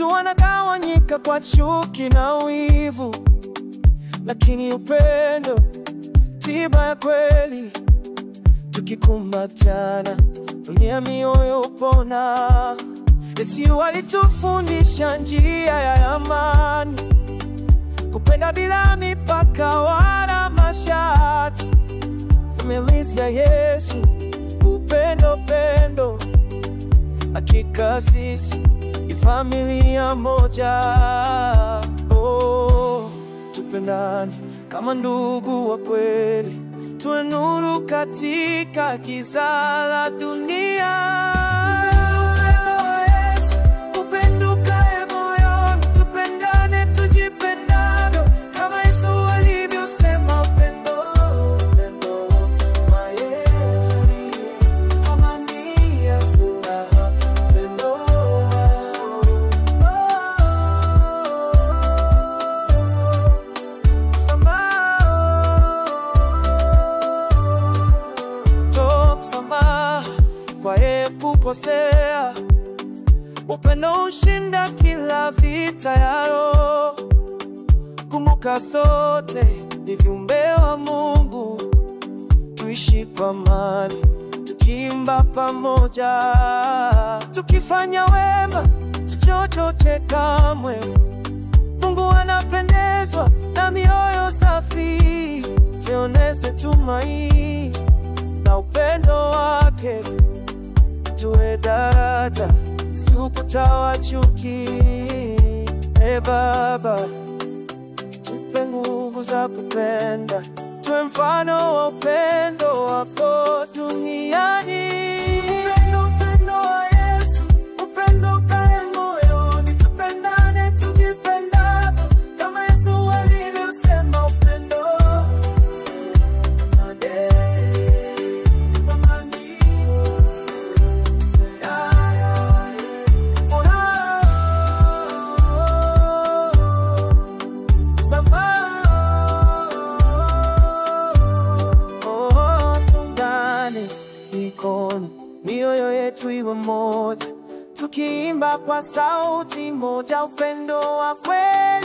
Watu wanagawanyika kwa chuki na wivu, lakini upendo tiba ya kweli. Tukikumbatiana dunia mioyo upona. Yesu alitufundisha njia ya amani, kupenda bila mipaka wala masharti. Familia ya Yesu, upendo pendo. Hakika sisi ni familia moja. Oh, tupendane kama ndugu wa kweli, tuwe nuru katika giza la dunia. Kwa kukosea, upendo ushinda kila vita ya roho. Kumbuka sote ni viumbe wa Mungu, tuishi kwa amani, tukiimba pamoja, tukifanya wema, tusichoke kamwe. Mungu anapendezwa na mioyo safi, tuoneshe tumaini na upendo wake. Tuwe daraja, si ukuta wa chuki. Baba, tupe nguvu za kupenda, tuwe mfano wa upendo wako duniani. Upendo wa Yesu, upendo ukae moyoni, tupendane tujipendavyo kama Yesu alivyosema upendo. Mioyo yetu iwe moja, tukiimba kwa sauti moja, upendo wa kweli.